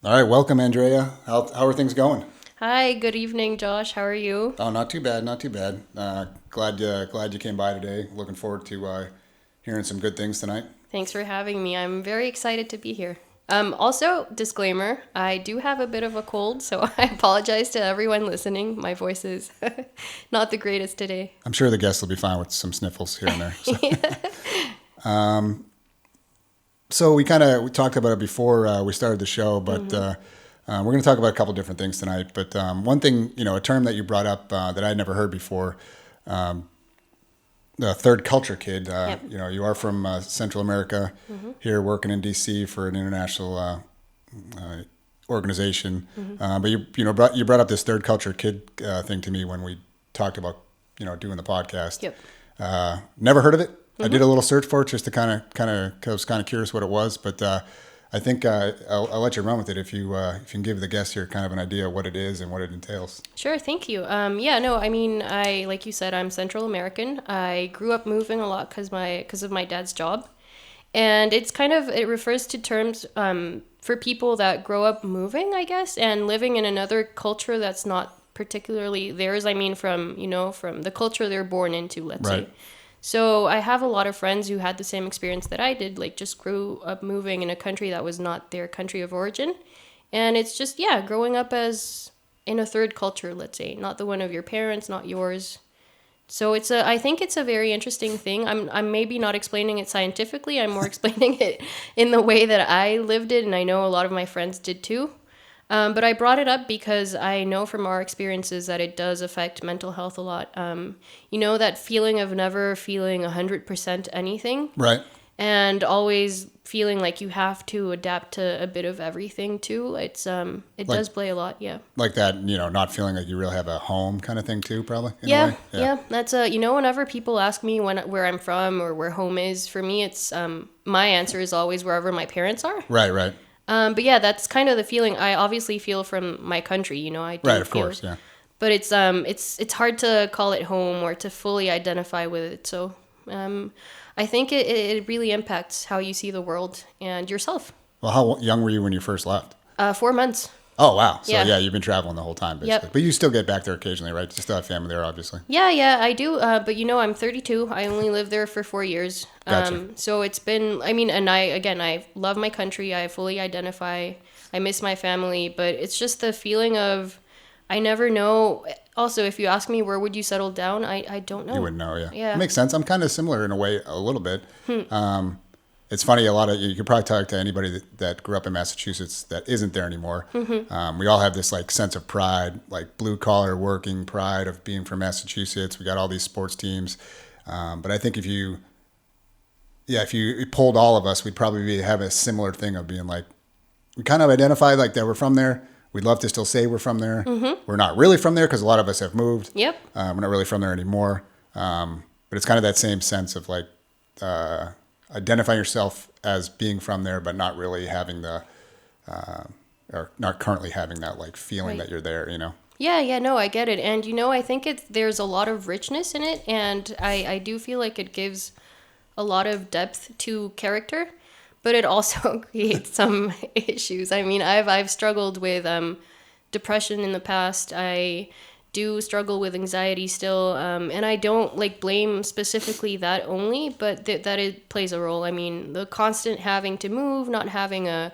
All right, welcome, Andrea. How are things going? Hi, good evening, Josh. How are you? Oh, not too bad, not too bad. Glad you came by today. Looking forward to hearing some good things tonight. Thanks for having me. I'm very excited to be here. Also, disclaimer, I do have a bit of a cold, so I apologize to everyone listening. My voice is not the greatest today. I'm sure the guests will be fine with some sniffles here and there. So we talked about it before we started the show, but Hmm. we're going to talk about a couple different things tonight. But one thing, a term that you brought up that I'd never heard before, the third culture kid. Yep. You are from Central America, Hmm. here working in D.C. for an international uh, organization. Hmm. But you brought up this third culture kid thing to me when we talked about doing the podcast. Yep. Never heard of it. I Hmm. did a little search for it just to I was kind of curious what it was, but I think I'll let you run with it if you can give the guests here kind of an idea of what it is and what it entails. Sure, thank you. Yeah, no, I mean, like you said, I'm Central American. I grew up moving a lot because of my dad's job. And it refers to terms for people that grow up moving, I guess, and living in another culture that's not particularly theirs. I mean, from the culture they're born into, let's say. Right. So I have a lot of friends who had the same experience that I did, like just grew up moving in a country that was not their country of origin. And it's just, yeah, growing up as in a third culture, let's say, not the one of your parents, not yours. So I think it's a very interesting thing. I'm maybe not explaining it scientifically. I'm more explaining it in the way that I lived it, and I know a lot of my friends did too. But I brought it up because I know from our experiences that it does affect mental health a lot. That feeling of never feeling 100% anything Right. and always feeling like you have to adapt to a bit of everything too. It Like does play a lot, yeah. like that, not feeling like you really have a home kind of thing too, probably in a Yeah, way. Yeah. yeah. That's whenever people ask me where I'm from or where home is, for me it's my answer is always wherever my parents are. Right. Right. But yeah, that's kind of the feeling I obviously feel from my country, I Right. do Of feel. course. Yeah. But it's hard to call it home or to fully identify with it. So, I think it really impacts how you see the world and yourself. Well, how young were you when you first left? 4 months. Oh, wow. So Yeah. yeah, you've been traveling the whole time basically, Yep. but you still get back there occasionally, right? You still have family there, obviously. Yeah, yeah, I do. But I'm 32. I only lived there for 4 years. Gotcha. So it's been, I mean, and I love my country. I fully identify. I miss my family, but it's just the feeling of, I never know. Also, if you ask me where would you settle down, I don't You know. wouldn't know, yeah. It Yeah. makes sense. I'm kind of similar in a way, a little bit. It's funny. A lot of you could probably talk to anybody that grew up in Massachusetts that isn't there anymore. We all have this like sense of pride, like blue collar working pride of being from Massachusetts. We got all these sports teams, but I think if you pulled all of us, we'd probably have a similar thing of being like we kind of identify like that we're from there. We'd love to still say we're from there. We're not really from there because a lot of us have moved. Yep. We're not really from there anymore. But it's kind of that same sense of like identifying yourself as being from there, but not really having or not currently having that like feeling Right. that you're there, Yeah, yeah, no, I get it. And I think there's a lot of richness in it, and I do feel like it gives a lot of depth to character, but it also creates some issues. I mean, I've struggled with depression in the past. I do struggle with anxiety still, and I don't like blame specifically that only, but that it plays a role. I mean, the constant having to move, not having a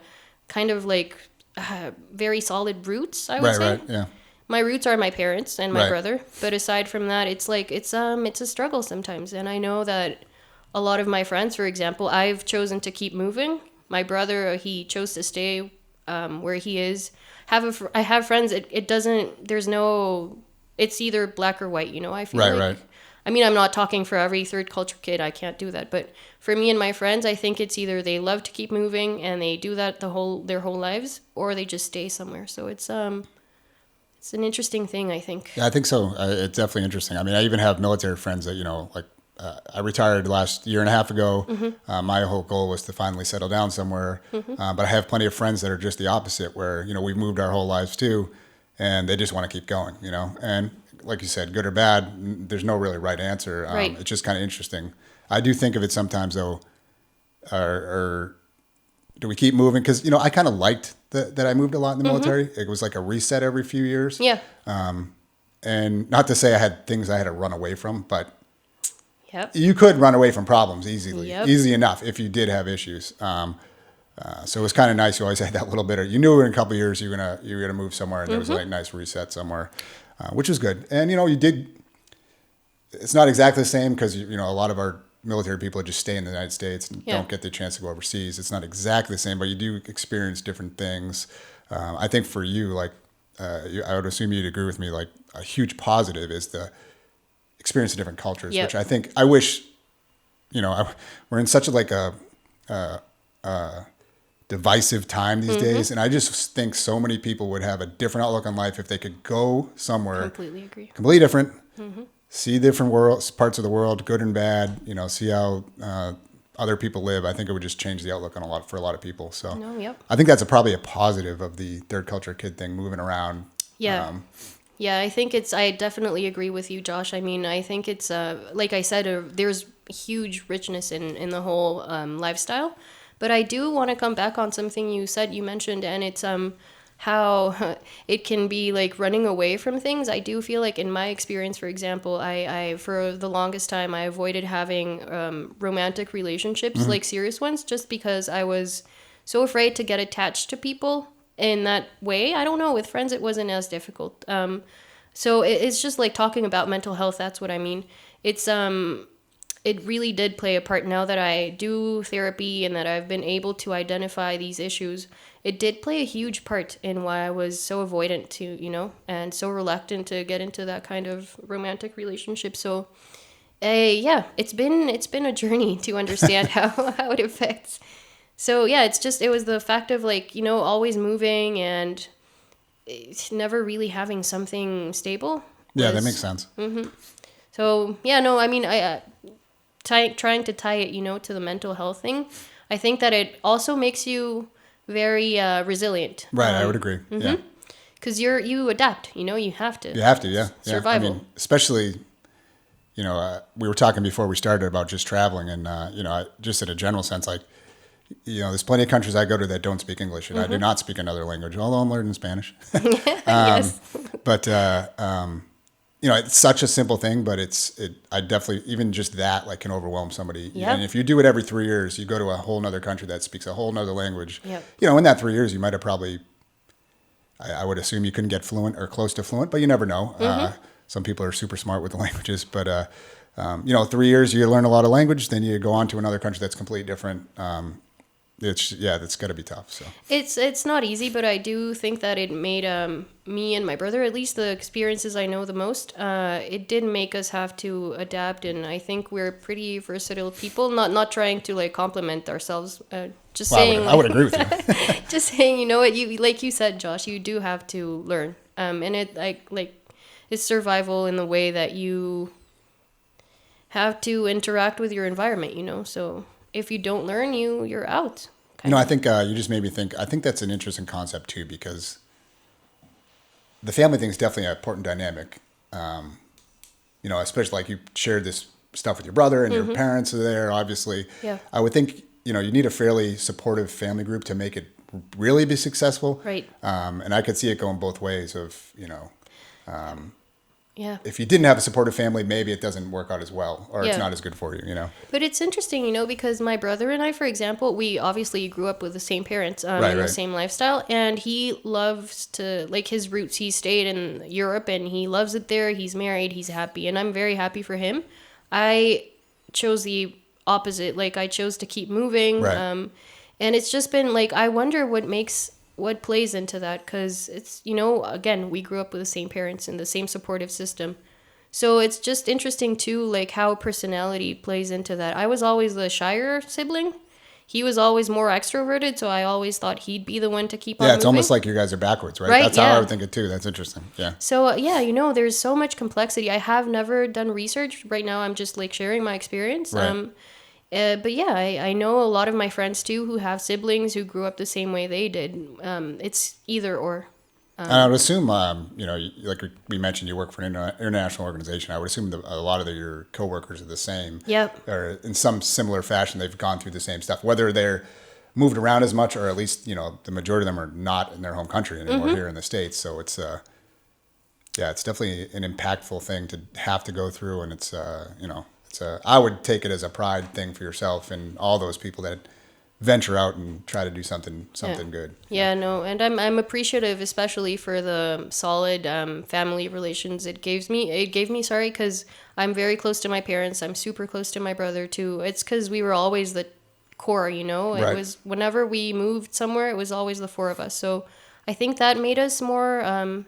kind of like very solid roots, I would Right, say. right, yeah, My roots are my parents and my right, brother, but aside from that, it's a struggle sometimes. And I know that a lot of my friends, for example, I've chosen to keep moving. My brother, he chose to stay where he is. I have friends. It doesn't. There's no. It's either black or white. I feel right, like. right. I mean, I'm not talking for every third culture kid. I can't do that. But for me and my friends, I think it's either they love to keep moving and they do that their whole lives, or they just stay somewhere. So it's an interesting thing, I think. Yeah, I think so. It's definitely interesting. I mean, I even have military friends that like I retired last year and a half ago. My whole goal was to finally settle down somewhere, but I have plenty of friends that are just the opposite, where we've moved our whole lives too, and they just want to keep going. And like you said, good or bad, there's no really right answer. Right. It's just kind of interesting. I do think of it sometimes though, or do we keep moving? Because, you know, I kind of liked that I moved a lot in the military. It was like a reset every few years. Yeah. And not to say I had things I had to run away from, but Yep. you could run away from problems Yep. easy enough if you did have issues. So it was kind of nice. You always had that little bit of, you knew in a couple of years you're gonna move somewhere, and there was a nice reset somewhere, which was good. And you know, it's not exactly the same because you know a lot of our military people just stay in the United States and don't get the chance to go overseas. It's not exactly the same, but you do experience different things. I think for you, like I would assume you'd agree with me. Like a huge positive is the experience of different cultures, which I wish, you know, we're in such a divisive time these days, and I just think so many people would have a different outlook on life if they could go somewhere Completely agree. completely different, see different parts of the world, good and bad. You know, see how other people live. I think it would just change the outlook on for a lot of people. So I think that's probably a positive of the third culture kid thing, moving around. Yeah. Yeah, I think I definitely agree with you, Josh. I mean, I think it's, like I said, there's huge richness in the whole lifestyle. But I do want to come back on something you mentioned, and it's how it can be like running away from things. I do feel like in my experience, for example, I for the longest time, I avoided having romantic relationships, like serious ones, just because I was so afraid to get attached to people in that way. I don't know, with friends it wasn't as difficult. So it's just like talking about mental health. That's what I mean. It's it really did play a part. Now that I do therapy and that I've been able to identify these issues, it did play a huge part in why I was so avoidant to, you know, and so reluctant to get into that kind of romantic relationship. So yeah, it's been a journey to understand how it affects. So yeah, it was the fact of, like, you know, always moving and never really having something stable. Yeah, that makes sense. So yeah, no, I mean, trying to tie it, you know, to the mental health thing, I think that it also makes you very resilient. Right, I would agree. Yeah, because you adapt. You know, you have to. you have to. Yeah, Survival. I mean, especially, you know, we were talking before we started about just traveling, and you know, just in a general sense, like, you know, there's plenty of countries I go to that don't speak English, and I do not speak another language, although I'm learning Spanish. Yes. But you know, it's such a simple thing, but I definitely, even just that, like, can overwhelm somebody. Yep. And if you do it every 3 years, you go to a whole nother country that speaks a whole nother language. Yep. You know, in that 3 years, you might have probably, I would assume you couldn't get fluent or close to fluent, but you never know. Some people are super smart with the languages, but you know, 3 years, you learn a lot of language, then you go on to another country that's completely different. That's got to be tough. So It's not easy, but I do think that it made me and my brother, at least the experiences I know the most, it did make us have to adapt, and I think we're pretty versatile people. Not trying to like compliment ourselves, just saying. I would agree with you. Just saying, you know what, you like you said, Josh, you do have to learn, and it like it's survival in the way that you have to interact with your environment. You know, so if you don't learn, you're out. You know, I think you just made me think. I think that's an interesting concept too, because the family thing is definitely an important dynamic. You know, especially like you shared this stuff with your brother and your parents are there, obviously. Yeah. I would think, you know, you need a fairly supportive family group to make it really be successful. Right. And I could see it going both ways of, you know, Yeah. if you didn't have a supportive family, maybe it doesn't work out as well, or it's Yeah. not as good for you, you know? But it's interesting, you know, because my brother and I, for example, we obviously grew up with the same parents and the same lifestyle. And he loves to, like, his roots, he stayed in Europe and he loves it there. He's married, he's happy. And I'm very happy for him. I chose the opposite. Like, I chose to keep moving. Right. And it's just been, like, I wonder what plays into that, because it's, you know, again, we grew up with the same parents and the same supportive system. So it's just interesting too, like how personality plays into that. I was always the shyer sibling. He was always more extroverted, so I always thought he'd be the one to keep on Yeah, it's moving. almost like you guys are backwards, right? Right, That's how yeah. I would think it too. That's interesting. Yeah. So yeah, you know, there's so much complexity. I have never done research. Right now I'm just like sharing my experience. Right. But yeah, I know a lot of my friends too who have siblings who grew up the same way they did. It's either or. And I would assume, you know, like we mentioned, you work for an international organization. I would assume that a lot of your coworkers are the same. Yep. Or in some similar fashion, they've gone through the same stuff. Whether they're moved around as much, or at least, the majority of them are not in their home country anymore here in the States. So it's, it's definitely an impactful thing to have to go through. And it's, I would take it as a pride thing for yourself and all those people that venture out and try to do something good. Yeah, no, and I'm appreciative, especially for the solid family relations it gave me. Sorry, because I'm very close to my parents. I'm super close to my brother too. It's because we were always the core, It Right. was whenever we moved somewhere, it was always the four of us. So I think that made us more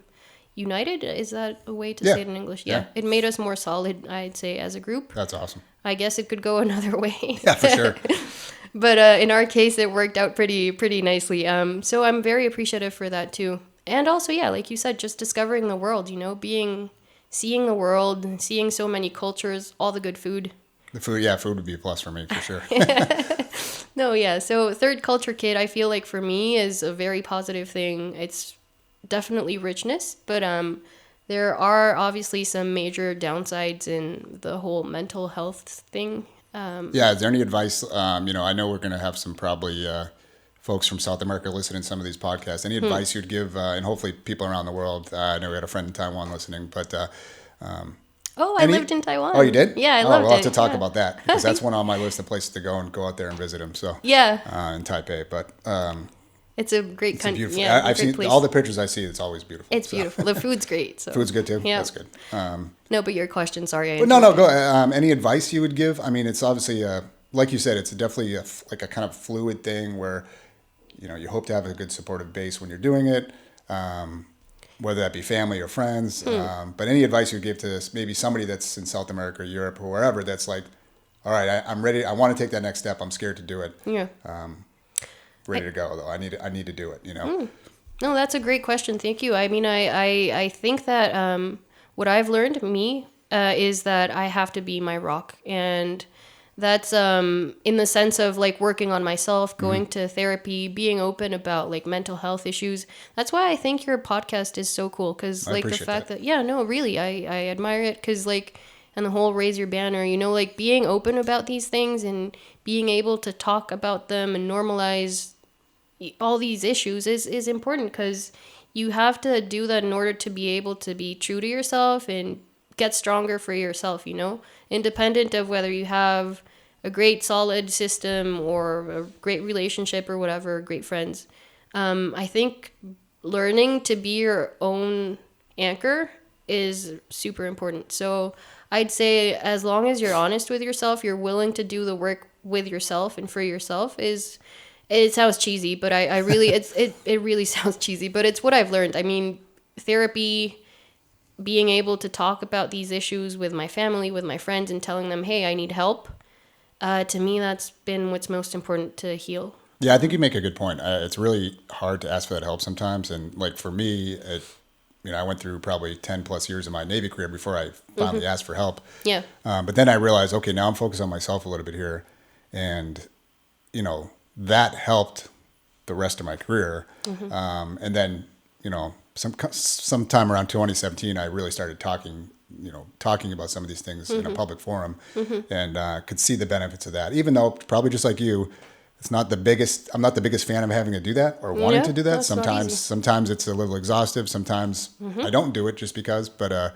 united. Is that a way to say it in English? Yeah, it made us more solid, I'd say, as a group. That's awesome. I guess it could go another way. Yeah, for sure. But in our case, it worked out pretty nicely. So I'm very appreciative for that too. And also, yeah, like you said, just discovering the world. Seeing the world, seeing so many cultures, all the good food. The food would be a plus for me for sure. No, yeah. So third culture kid, I feel like for me is a very positive thing. It's definitely richness, but there are obviously some major downsides in the whole mental health thing. Is there any advice? I know we're going to have some probably folks from South America listening to some of these podcasts. Any advice you'd give, and hopefully people around the world? I know we had a friend in Taiwan listening, but I lived in Taiwan. Oh, you did? Yeah, I loved it. We'll have to talk about that because that's one on my list of places to go and go out there and visit them. So yeah, in Taipei, but it's a great country. Beautiful. Yeah, I've seen place. all the pictures I see. It's always beautiful. It's beautiful. The food's great. So. Food's good too. Yeah, that's good. No, but your question. Sorry. No. Go. Any advice you would give? I mean, it's obviously like you said, it's definitely like a kind of fluid thing where you hope to have a good supportive base when you're doing it, whether that be family or friends. But any advice you would give to maybe somebody that's in South America, or Europe, or wherever that's like, all right, I'm ready. I want to take that next step. I'm scared to do it. Yeah. Ready to go though. I need to do it. No, that's a great question. Thank you. I mean, I think that what I've learned is that I have to be my rock, and that's in the sense of like working on myself, going to therapy, being open about like mental health issues. That's why I think your podcast is so cool, because like the fact that really I admire it, because like, and the whole raise your banner, like being open about these things and being able to talk about them and normalize all these issues is important, because you have to do that in order to be able to be true to yourself and get stronger for yourself, independent of whether you have a great solid system or a great relationship or whatever, great friends. I think learning to be your own anchor is super important. So I'd say as long as you're honest with yourself, you're willing to do the work with yourself and for yourself it sounds cheesy, but I really, it really sounds cheesy, but it's what I've learned. I mean, therapy, being able to talk about these issues with my family, with my friends, and telling them, hey, I need help. To me, that's been what's most important to heal. Yeah, I think you make a good point. It's really hard to ask for that help sometimes. And like for me, I went through probably 10 plus years of my Navy career before I finally asked for help. Yeah. But then I realized, okay, now I'm focused on myself a little bit here. And, that helped the rest of my career. And then, sometime around 2017, I really started talking about some of these things in a public forum, and could see the benefits of that. Even though probably just like you, I'm not the biggest fan of having to do that or wanting to do that. Sometimes it's a little exhaustive. Sometimes I don't do it just because, but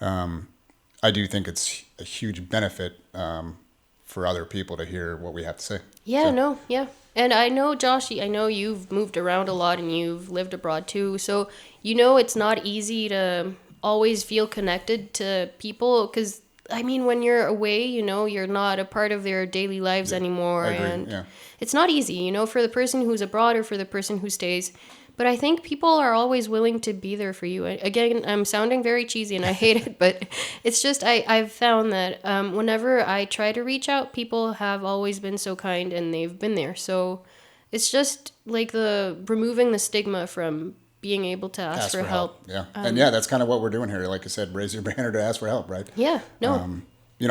I do think it's a huge benefit for other people to hear what we have to say. Yeah, yeah. And I know, Josh, I know you've moved around a lot and you've lived abroad too. So, it's not easy to always feel connected to people, because, I mean, when you're away, you're not a part of their daily lives anymore. I agree. And it's not easy, for the person who's abroad or for the person who stays. But I think people are always willing to be there for you. Again, I'm sounding very cheesy and I hate it, but it's just I've found that whenever I try to reach out, people have always been so kind and they've been there. So it's just like removing the stigma from being able to ask for help. Yeah. And that's kind of what we're doing here. Like I said, raise your banner to ask for help, right? Yeah. No.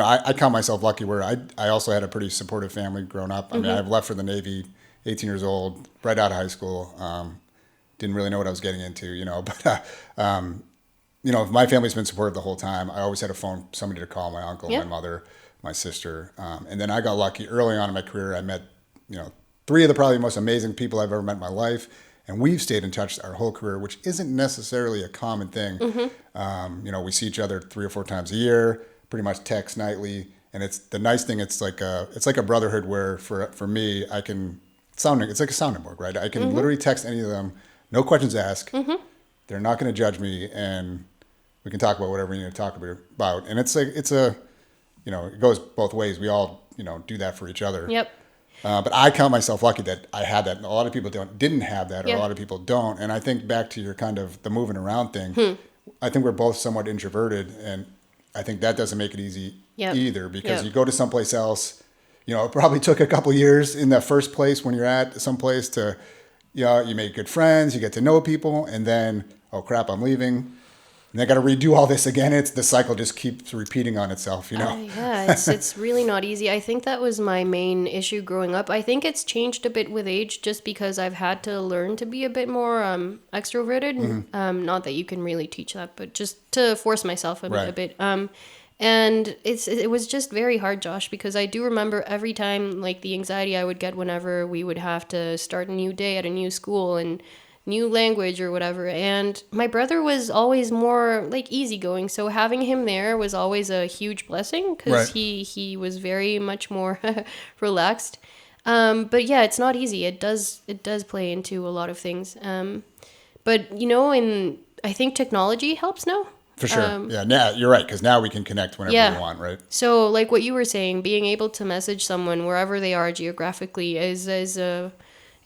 I count myself lucky where I also had a pretty supportive family growing up. I mean, I've left for the Navy, 18 years old, right out of high school. Didn't really know what I was getting into, but, my family's been supportive the whole time. I always had somebody to call, my uncle, my mother, my sister. And then I got lucky early on in my career. I met, three of the probably most amazing people I've ever met in my life. And we've stayed in touch our whole career, which isn't necessarily a common thing. We see each other 3 or 4 times a year, pretty much text nightly. And it's the nice thing. It's like a brotherhood where for me, it's like a sounding board, right? I can literally text any of them, no questions asked. They're not going to judge me, and we can talk about whatever we need to talk about. And it goes both ways. We all, do that for each other. Yep. But I count myself lucky that I had that. A lot of people didn't have that, or Yeah. a lot of people don't. And I think back to your kind of the moving around thing, I think we're both somewhat introverted, and I think that doesn't make it easy either, because you go to someplace else, it probably took a couple years in the first place when you're at someplace to, you make good friends, you get to know people, and then, oh crap, I'm leaving. And I got to redo all this again. The cycle just keeps repeating on itself, Yeah, it's really not easy. I think that was my main issue growing up. I think it's changed a bit with age, just because I've had to learn to be a bit more extroverted. Not that you can really teach that, but just to force myself a bit. And it was just very hard, Josh, because I do remember every time, like, the anxiety I would get whenever we would have to start a new day at a new school and new language or whatever. And my brother was always more like easygoing, so having him there was always a huge blessing, because he was very much more relaxed. But yeah, it's not easy. It does play into a lot of things. But and I think technology helps now. For sure. Now you're right, because now we can connect whenever we want, right? So like what you were saying, being able to message someone wherever they are geographically is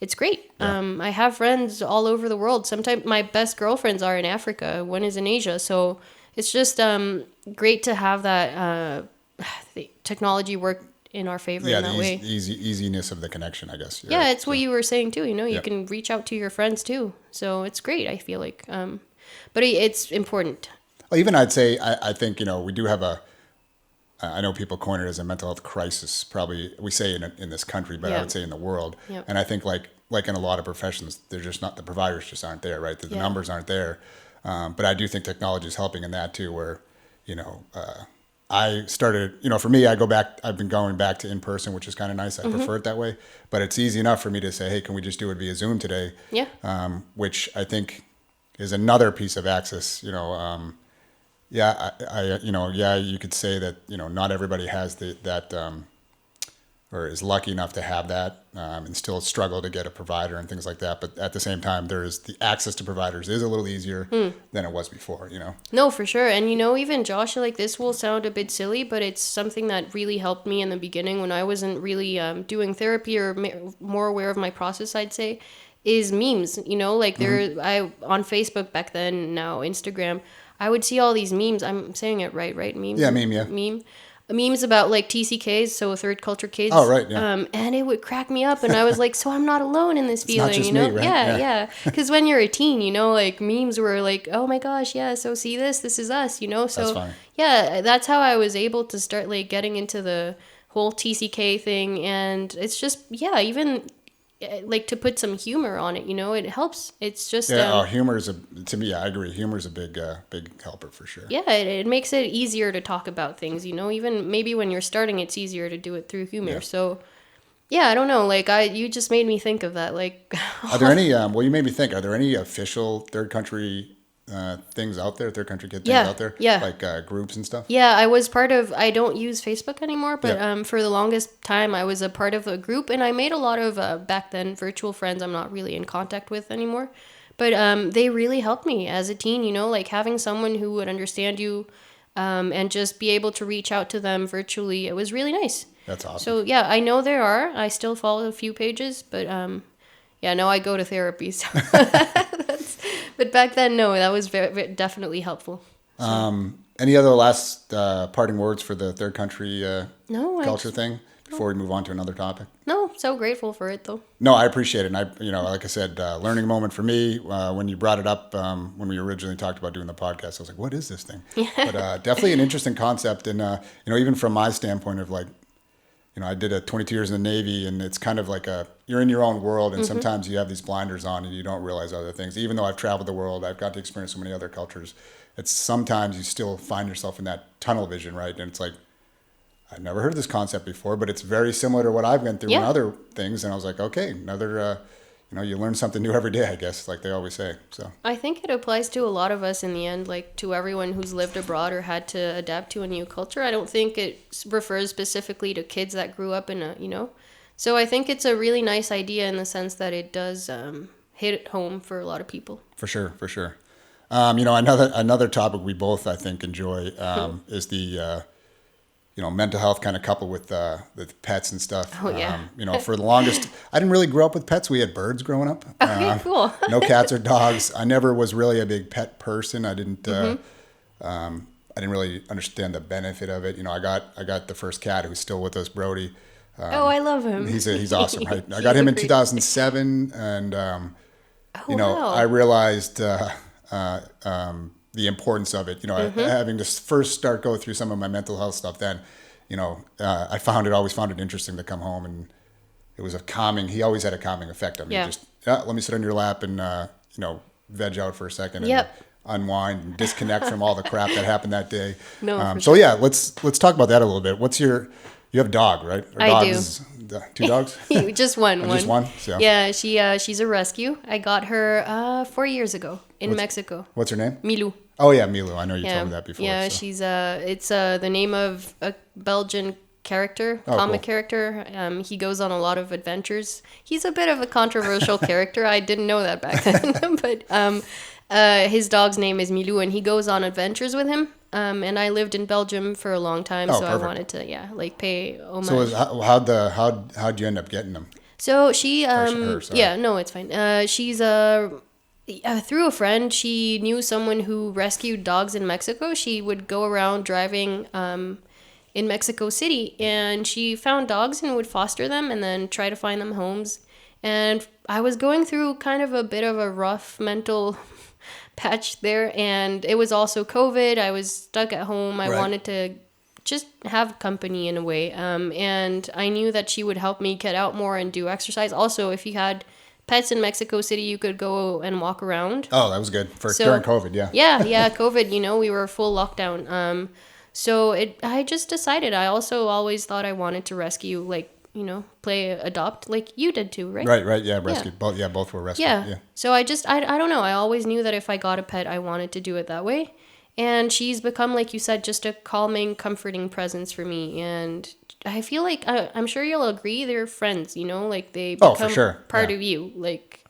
it's great. I have friends all over the world. Sometimes my best girlfriends are in Africa. One is in Asia. So it's just great to have that the technology work in our favor in that way. Easiness of the connection, I guess. Yeah, it's what you were saying too. You can reach out to your friends too. So it's great, I feel like. But it's important. Well, even I'd say, I think, we do have I know people coin it as a mental health crisis, probably we say in this country, but I would say in the world. Yep. And I think like in a lot of professions, they're just not, the providers just aren't there, right? The numbers aren't there. But I do think technology is helping in that too, where, I started, for me, I've been going back to in person, which is kind of nice. I prefer it that way, but it's easy enough for me to say, hey, can we just do it via Zoom today? Yeah. Which I think is another piece of access, you could say that, not everybody has that or is lucky enough to have that and still struggle to get a provider and things like that. But at the same time, there's the access to providers is a little easier than it was before, No, for sure. And, even Josh, like, this will sound a bit silly, but it's something that really helped me in the beginning when I wasn't really doing therapy or more aware of my process, I'd say, is memes, like I on Facebook back then, now Instagram, I would see all these memes. I'm saying it right? Memes? Yeah, meme, yeah. Memes about like TCKs, so third culture kids. Oh, right, yeah. And it would crack me up, and I was like, so I'm not alone in this feeling, not just me, right? Yeah. Because when you're a teen, like memes were like, oh my gosh, yeah, so see this is us, So that's fine. Yeah, that's how I was able to start like getting into the whole TCK thing, and it's just, even like to put some humor on it, it helps. It's just humor is to me, I agree. Humor is a big helper for sure. Yeah, it makes it easier to talk about things, even maybe when you're starting, it's easier to do it through humor. Yeah. So I don't know, like you just made me think of that. Like, are there any? You made me think. Are there any official third country things out there? Third country kid things out there? Yeah, like groups and stuff. Yeah, I was part of. I don't use Facebook anymore, but for the longest time, I was a part of a group, and I made a lot of back then virtual friends. I'm not really in contact with anymore, but they really helped me as a teen. Like having someone who would understand you, and just be able to reach out to them virtually. It was really nice. That's awesome. So yeah, I know there are. I still follow a few pages, but no, I go to therapy. So but back then, no, that was very definitely helpful. So. Any other last parting words for the third country culture thing before we move on to another topic? No, so grateful for it though. No, I appreciate it. And like I said, learning moment for me when you brought it up when we originally talked about doing the podcast. I was like, what is this thing? But definitely an interesting concept. And even from my standpoint of like, I did 22 years in the Navy, and it's kind of like you're in your own world, and sometimes you have these blinders on and you don't realize other things. Even though I've traveled the world, I've got to experience so many other cultures. It's sometimes you still find yourself in that tunnel vision, right? And it's like, I've never heard this concept before, but it's very similar to what I've been through in Yeah. other things. And I was like, okay, another, you learn something new every day, I guess, like they always say. So I think it applies to a lot of us in the end, like to everyone who's lived abroad or had to adapt to a new culture. I don't think it refers specifically to kids that grew up in a. So I think it's a really nice idea in the sense that it does hit it home for a lot of people. for sure, for sure. Another topic we both, I think, enjoy is the mental health kind of coupled with pets and stuff. Oh, yeah. For the longest, I didn't really grow up with pets. We had birds growing up. Okay, cool. No cats or dogs. I never was really a big pet person. I didn't. I didn't really understand the benefit of it. I got the first cat who's still with us, Brody. Oh, I love him. He's awesome, right? I He's got him a in great- 2007, and wow. I realized the importance of it. Having to first start go through some of my mental health stuff. Then, I always found it interesting to come home, and it was he always had a calming effect on me. Yeah. Just let me sit on your lap and veg out for a second. And Yep. unwind and disconnect from all the crap that happened that day. No, for so yeah, let's talk about that a little bit. You have a dog, right? Or I do. dogs? Two dogs? Just one. Just one? So. Yeah, she's a rescue. I got her 4 years ago in Mexico. What's her name? Milou. Oh yeah, Milo. I know you Yeah, told me that before. yeah. so. She's it's the name of a Belgian character, comic cool. character. He goes on a lot of adventures. He's a bit of a controversial character. I didn't know that back then, but his dog's name is Milou, and he goes on adventures with him. And I lived in Belgium for a long time, so perfect. I wanted to pay homage. So how'd you end up getting them? So she, her, sorry. yeah, no, it's fine. She's through a friend. She knew someone who rescued dogs in Mexico. She would go around driving in Mexico City, and she found dogs and would foster them and then try to find them homes. And I was going through kind of a bit of a rough mental patch there, and it was also COVID. I was stuck at home. I Right. wanted to just have company in a way, and I knew that she would help me get out more and do exercise. Also, if you had pets in Mexico City, you could go and walk around. Oh, that was good So- during COVID. Yeah. Yeah, COVID, we were full lockdown. So I just decided. I also always thought I wanted to rescue, adopt like you did too, right? Right. Yeah. Rescued. Both were rescued. Yeah. Yeah. So I don't know. I always knew that if I got a pet, I wanted to do it that way. And she's become, like you said, just a calming, comforting presence for me. And I feel like, I'm sure you'll agree, they're friends, they Oh, become for sure. part Yeah. of you. Like,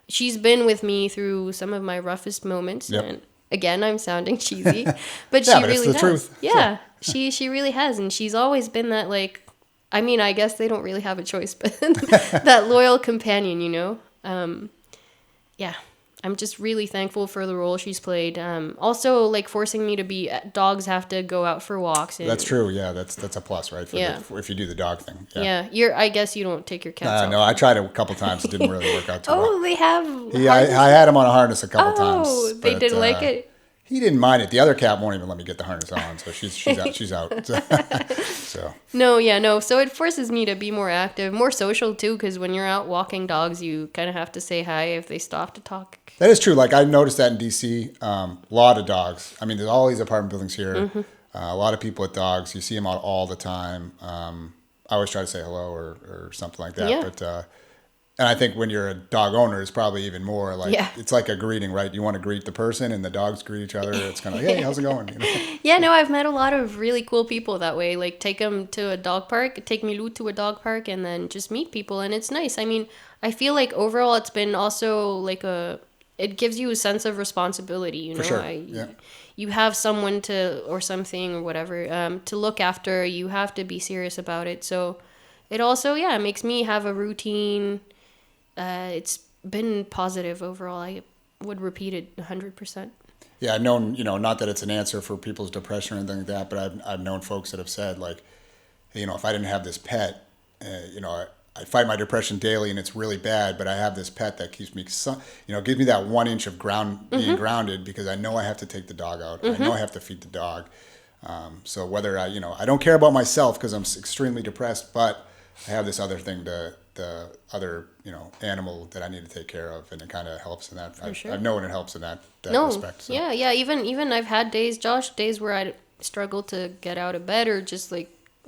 she's been with me through some of my roughest moments. Yep. And again, I'm sounding cheesy, but Yeah, she but it's really the has. truth. Yeah, she really has. And she's always been that, I guess they don't really have a choice, but that loyal companion, yeah. I'm just really thankful for the role she's played. Also, forcing me to be dogs have to go out for walks. And, That's true. Yeah. That's a plus, right? Yeah. If you do the dog thing. Yeah. I guess you don't take your cats out. No, I tried it a couple times. It didn't really work out too well. Oh, they have. I had him on a harness a couple times. Oh, they but, didn't like it. He didn't mind it. The other cat won't even let me get the harness on, so she's out. She's out. So No. So it forces me to be more active, more social too, because when you're out walking dogs, you kind of have to say hi if they stop to talk. that is true. Like I noticed that in DC, a lot of dogs. I mean, there's all these apartment buildings here. Mm-hmm. A lot of people with dogs. You see them out all the time. I always try to say hello or something like that. Yeah. But and I think when you're a dog owner, it's probably even more like it's like a greeting, right? You want to greet the person, and the dogs greet each other. It's kind of like, hey, how's it going? Yeah, no, I've met a lot of really cool people that way. Like, take them to a dog park, take Milou to a dog park, and then just meet people, and it's nice. I mean, I feel like overall it's been also it gives you a sense of responsibility, you know? For sure, yeah. You have someone or something or whatever, to look after. You have to be serious about it. So it also, makes me have a routine. It's been positive overall. I would repeat it 100%. Yeah, I've known, not that it's an answer for people's depression or anything like that, but I've known folks that have said, like, hey, if I didn't have this pet, I fight my depression daily and it's really bad, but I have this pet that keeps me, gives me that 1 inch of being grounded because I know I have to take the dog out. I know I have to feed the dog. So whether I don't care about myself because I'm extremely depressed, but I have this other thing the other animal that I need to take care of, and it kind of helps in that. I've known it helps in that respect. So. Yeah. Even I've had days, Josh, where I struggle to get out of bed or just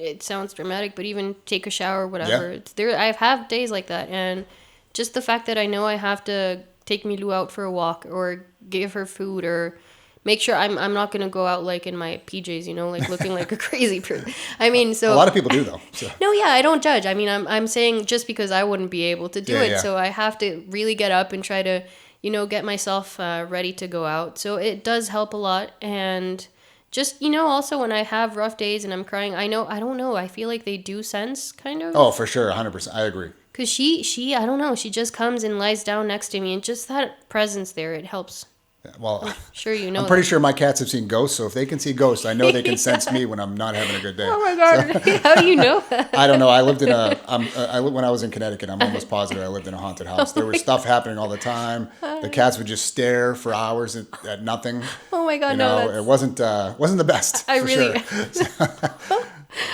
it sounds dramatic, but even take a shower, whatever. Yeah. It's there. I've had days like that, and just the fact that I know I have to take Milou out for a walk or give her food or make sure I'm not gonna go out like in my PJs, like looking like a crazy person. I mean, so A lot of people do though. So. no, yeah, I don't judge. I mean, I'm saying just because I wouldn't be able to do Yeah, it, yeah. so I have to really get up and try to, get myself ready to go out. So it does help a lot, and just also when I have rough days and I'm crying, I don't know, I feel like they do sense kind of. Oh, for sure, 100%. I agree. Cause she I don't know, she just comes and lies down next to me, and just that presence there, it helps. Yeah, well, Sure, I'm pretty sure my cats have seen ghosts, so if they can see ghosts, I know they can sense me when I'm not having a good day. Oh my god, how do you know that? I don't know. I lived in when I was in Connecticut, I'm almost positive I lived in a haunted house. There was stuff happening all the time. The cats would just stare for hours at nothing. Oh my god, no, it wasn't the best. I for really, sure.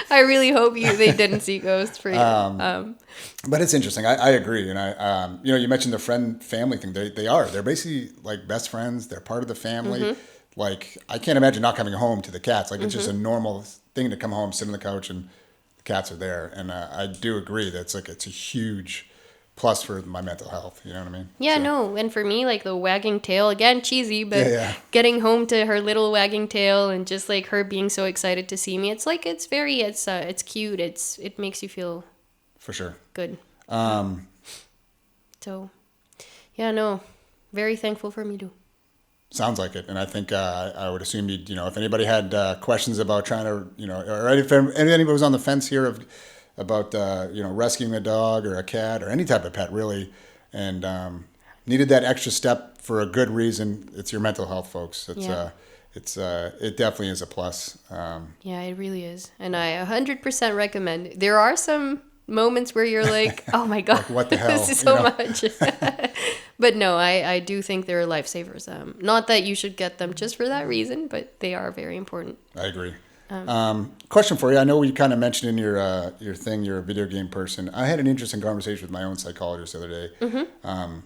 I really hope they didn't see ghosts for you. But it's interesting. I agree, and you mentioned the family thing. They're basically like best friends. They're part of the family. Mm-hmm. Like I can't imagine not coming home to the cats. Like it's just a normal thing to come home, sit on the couch, and the cats are there. And I do agree that it's a huge plus for my mental health. You know what I mean? Yeah, So, no, and for me, like the wagging tail, again, cheesy, but Yeah. getting home to her little wagging tail and just like her being so excited to see me, it's like it's cute. It makes you feel for sure. good. So, yeah, no, very thankful for me too. Sounds like it, and I think I would assume if anybody had questions about trying to, or if anybody was on the fence here about rescuing a dog or a cat or any type of pet really, and needed that extra step for a good reason, it's your mental health, folks. It definitely is a plus. Yeah, it really is, and I 100% recommend. There are some moments where you're like, oh my god, like, what the hell? This is so much. But no, I do think they're lifesavers. Not that you should get them just for that reason, but they are very important. I agree. Question for you. I know you kind of mentioned in your thing, you're a video game person. I had an interesting conversation with my own psychologist the other day. Mm-hmm.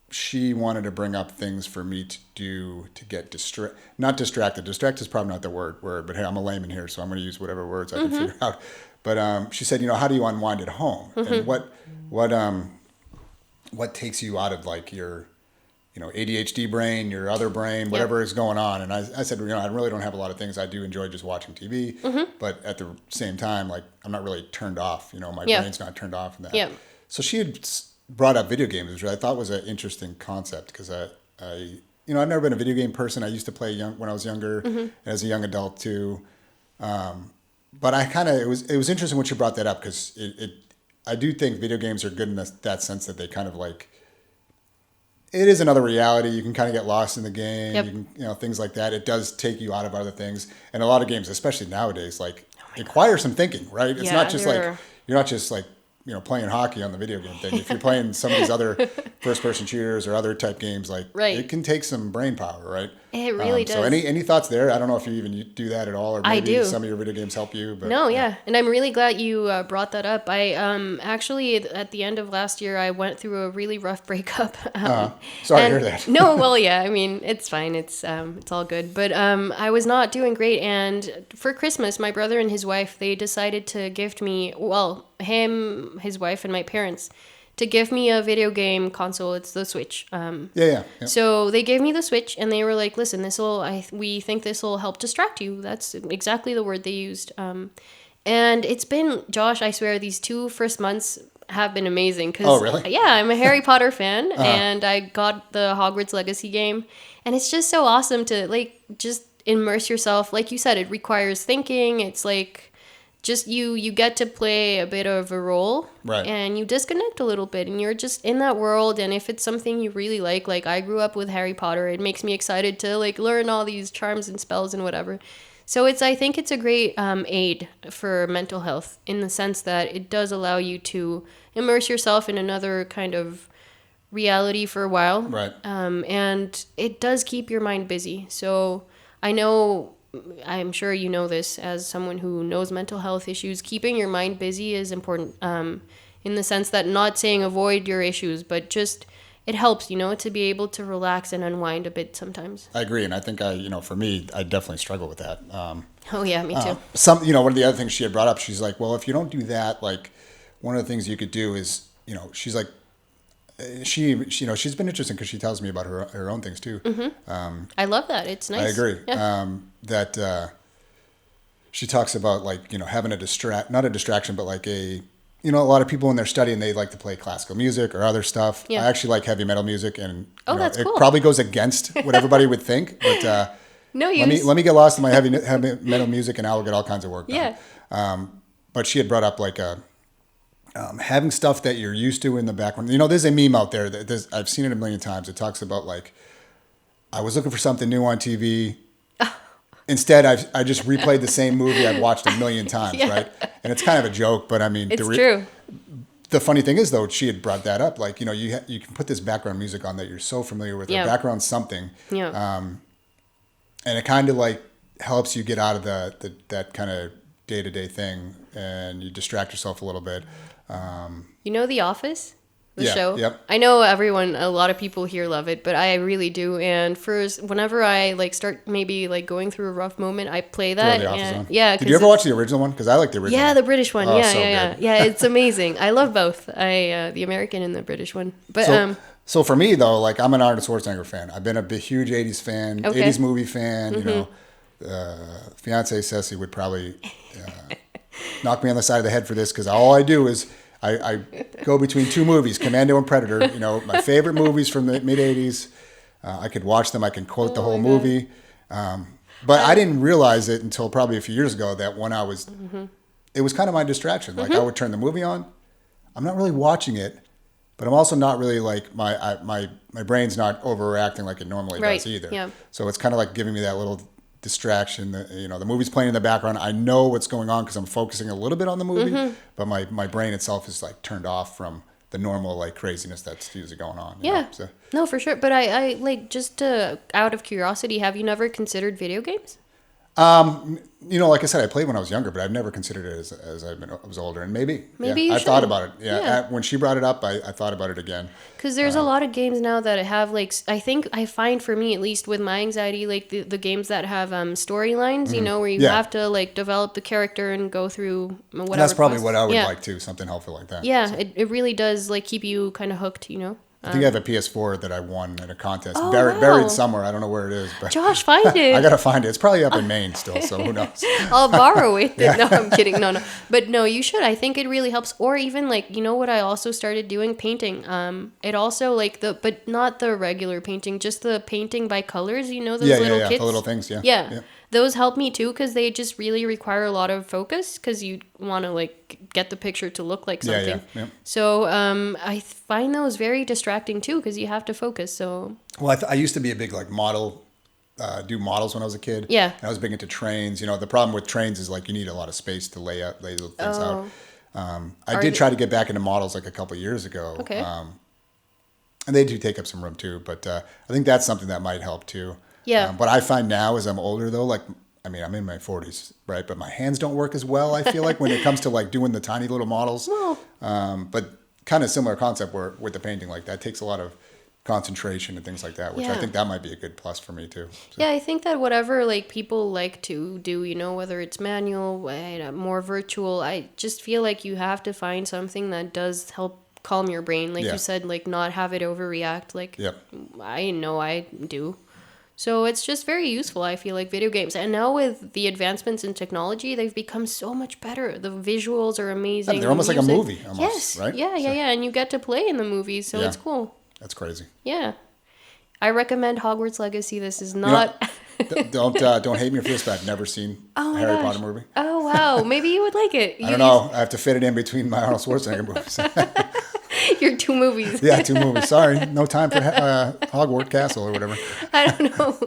She wanted to bring up things for me to do to get not distracted. Distract is probably not the word, but hey, I'm a layman here, so I'm going to use whatever words I can figure out. But she said, how do you unwind at home? And what takes you out of like your ADHD brain, your other brain, whatever is going on. And I said, I really don't have a lot of things. I do enjoy just watching TV, but at the same time, like I'm not really turned off, my brain's not turned off in that. Yeah. So she had brought up video games, which I thought was an interesting concept because I've never been a video game person. I used to play when I was younger, and as a young adult too. But it was interesting when she brought that up because I do think video games are good in that sense that they kind of like, it is another reality. You can kind of get lost in the game. Yep. You can, things like that. It does take you out of other things. And a lot of games, especially nowadays, like require some thinking, right? It's not just like, you're not just like, playing hockey on the video game thing. If you're playing some of these other first-person shooters or other type games, like it can take some brain power, right? It really does. So any thoughts there? I don't know if you even do that at all, or maybe some of your video games help you. But no, yeah, and I'm really glad you brought that up. I actually at the end of last year, I went through a really rough breakup. Sorry to hear that. No, well, yeah, I mean it's fine. It's all good. But I was not doing great, and for Christmas, my brother and his wife they decided to gift me him, his wife, and my parents to give me a video game console. It's the Switch. Yeah. So they gave me the Switch, and they were like, "Listen, we think this will help distract you." That's exactly the word they used. And it's been, Josh, I swear, these 2 first months have been amazing. Oh, really? Yeah, I'm a Harry Potter fan, and I got the Hogwarts Legacy game, and it's just so awesome to like just immerse yourself. Like you said, it requires thinking. It's like just you get to play a bit of a role, right? And you disconnect a little bit, and you're just in that world. And if it's something you really like I grew up with Harry Potter, it makes me excited to like learn all these charms and spells and whatever. So I think it's a great aid for mental health in the sense that it does allow you to immerse yourself in another kind of reality for a while, right? And it does keep your mind busy. So I'm sure you know this as someone who knows mental health issues. Keeping your mind busy is important in the sense that not saying avoid your issues, but just it helps, to be able to relax and unwind a bit sometimes. I agree, and I think for me, I definitely struggle with that. Oh yeah, me too. One of the other things she had brought up, she's like, well, if you don't do that, like, one of the things you could do is, she's like, she's been interesting because she tells me about her own things too. I love that. It's nice. I agree. Yeah. That she talks about like, having not a distraction, but like a lot of people when they're studying, they like to play classical music or other stuff. Yeah. I actually like heavy metal music, and That's it cool. probably goes against what everybody would think, but No, let me get lost in my heavy metal music, and I'll get all kinds of work done. Yeah. But she had brought up like having stuff that you're used to in the background. There's a meme out there that I've seen it a million times. It talks about like, I was looking for something new on TV. Instead, I just replayed the same movie I've watched a million times, Yeah. right? And it's kind of a joke, but I mean, It's true. The funny thing is, though, she had brought that up. Like, you can put this background music on that you're so familiar with, Yeah. or background something, Yeah. and it kind of like helps you get out of that kind of day-to-day thing, and you distract yourself a little bit. The Office? The Yeah, show? yep. I know a lot of people here love it, but I really do. And whenever I like start maybe like going through a rough moment, I play that. The Office And on. yeah. Did you ever watch the original one? Because I like the original. Yeah, one. the British one. Oh, Yeah, so yeah. good. Yeah, it's amazing. I love both. The American and the British one. But So for me though, like, I'm an Arnold Schwarzenegger fan. I've been a huge '80s fan, Okay. '80s movie fan. Fiance Ceci would probably knock me on the side of the head for this, because all I do is I go between two movies, Commando and Predator. My favorite movies from the mid '80s. I could watch them. I can quote the whole my God. movie. But I didn't realize it until probably a few years ago that when I was, it was kind of my distraction. Like, I would turn the movie on. I'm not really watching it, but I'm also not really like my brain's not overreacting like it normally Right, does either. yeah. So it's kind of like giving me that little distraction. That, the movie's playing in the background. I know what's going on because I'm focusing a little bit on the movie, but my brain itself is like turned off from the normal like craziness that's usually going on. you yeah. know? So, No, for sure. But I like, just out of curiosity, have you never considered video games? like I said, I played when I was younger, but I've never considered it as I was older. And maybe You I thought should. about it. Yeah. When she brought it up, I thought about it again. Because there's a lot of games now that have like, I find for me at least with my anxiety, like the games that have storylines, where you Yeah. have to like develop the character and go through whatever. And that's probably quests. what I would Yeah. like too, something helpful like that. Yeah, So, it really does like keep you kind of hooked, I think I have a PS4 that I won in a contest, Oh, buried, wow. buried somewhere. I don't know where it is, but Josh, find it. I gotta find it. It's probably up in Maine still, so who knows? I'll borrow it. No, I'm kidding. No. But no, you should. I think it really helps. Or even like, what I also started doing? Painting. It also like but not the regular painting, just the painting by colors, those little kits. The little things, yeah. Yeah. Those help me too because they just really require a lot of focus because you want to like get the picture to look like Yeah, something. yeah. So I find those very distracting too because you have to focus. So Well, I used to be a big like model, do models when I was a kid. Yeah. And I was big into trains. The problem with trains is like you need a lot of space to lay the things out. I did try to get back into models like a couple of years ago. Okay. And they do take up some room too, but I think that's something that might help too. Yeah. But I find now as I'm older though, like, I'm in my 40s, right? But my hands don't work as well, I feel like, when it comes to like doing the tiny little models. Well. But kind of similar concept where with the painting, like that takes a lot of concentration and things like that, which I Yeah. think that might be a good plus for me too. So, Yeah, I think that whatever like people like to do, whether it's manual, more virtual, I just feel like you have to find something that does help calm your brain. Like Yeah. you said, like not have it overreact. Like Yep. I know I do. So it's just very useful, I feel like, video games. And now with the advancements in technology, they've become so much better. The visuals are amazing. They're almost like a music- movie, almost, yes. right? Yeah, yeah, So- yeah. And you get to play in the movies, so Yeah. it's cool. That's crazy. Yeah. I recommend Hogwarts Legacy. This is not... Don't hate me for this, but I've never seen Oh a my Harry gosh. Potter movie. Oh, wow. Maybe you would like it. I don't know. I have to fit it in between my Arnold Schwarzenegger movies. Your two movies. Yeah, 2 movies. Sorry, no time for Hogwarts Castle or whatever. I don't know.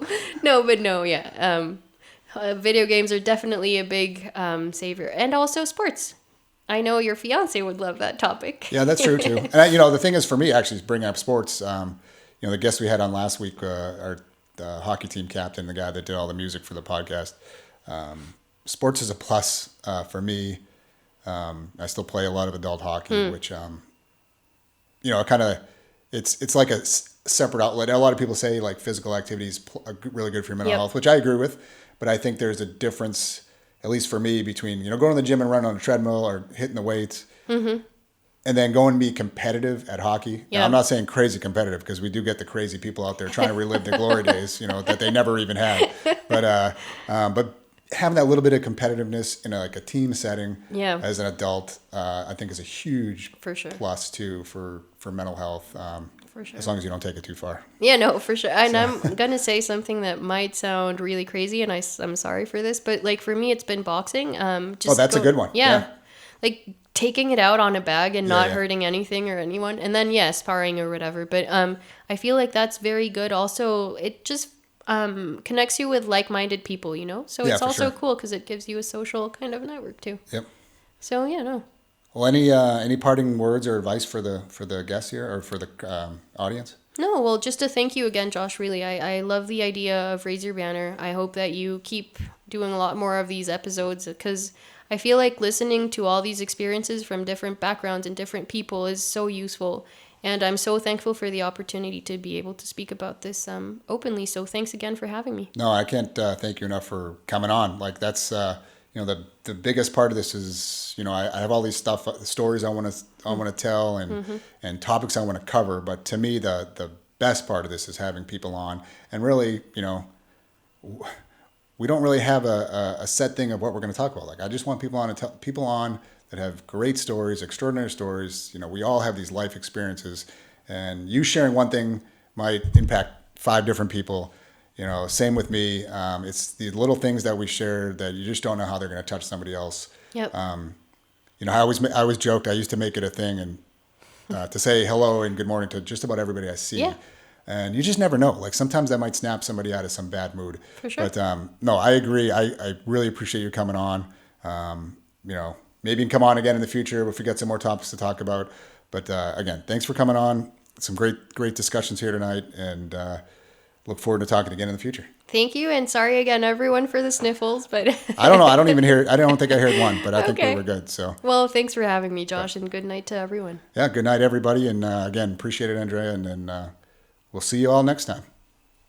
No, yeah. Video games are definitely a big savior. And also sports. I know your fiance would love that topic. Yeah, that's true too. And the thing is for me actually is bringing up sports. The guest we had on last week, our hockey team captain, the guy that did all the music for the podcast. Sports is a plus for me. I still play a lot of adult hockey, which it it's like a separate outlet. A lot of people say like physical activity is really good for your mental Yep. health, which I agree with. But I think there's a difference, at least for me, between going to the gym and running on a treadmill or hitting the weights, and then going to be competitive at hockey. Now, Yeah. I'm not saying crazy competitive because we do get the crazy people out there trying to relive the glory days, that they never even had. But having that little bit of competitiveness in like a team setting Yeah. as an adult, I think is a huge For sure. plus too for mental health. For sure. As long as you don't take it too far. Yeah, no, for sure. And I'm going to say something that might sound really crazy, and I'm sorry for this, but like for me, it's been boxing. Just That's a good one. Yeah. Yeah. Like taking it out on a bag and not yeah. hurting anything or anyone. And then, yeah, sparring or whatever. But I feel like that's very good. Also, it just connects you with like-minded people, So Yeah, it's for also sure. cool because it gives you a social kind of network too. Yep. So, yeah, no. Well, any parting words or advice for the guests here or for the audience? No, well, just to thank you again, Josh, really. I love the idea of Raise Your Banner. I hope that you keep doing a lot more of these episodes because I feel like listening to all these experiences from different backgrounds and different people is so useful. And I'm so thankful for the opportunity to be able to speak about this openly. So thanks again for having me. No, I can't thank you enough for coming on. Like that's the biggest part of this is I have all these stories I want to tell and topics I want to cover. But to me, the best part of this is having people on and really we don't really have a set thing of what we're going to talk about. Like I just want people on people on that have great stories, extraordinary stories. We all have these life experiences, and you sharing one thing might impact 5 different people. Same with me. It's the little things that we share that you just don't know how they're going to touch somebody else. Yep. I always joked. I used to make it a thing and to say hello and good morning to just about everybody I see. Yeah. And you just never know. Like sometimes that might snap somebody out of some bad mood. For sure. But no, I agree. I really appreciate you coming on. Maybe you can come on again in the future if we get some more topics to talk about. But again, thanks for coming on. Some great discussions here tonight, and look forward to talking again in the future. Thank you, and sorry again, everyone, for the sniffles, but I don't know. I don't think I heard one, but I think Okay. we were good. So well, thanks for having me, Josh, and good night to everyone. yeah, good night, everybody, and again, appreciate it, Andrea, and then we'll see you all next time.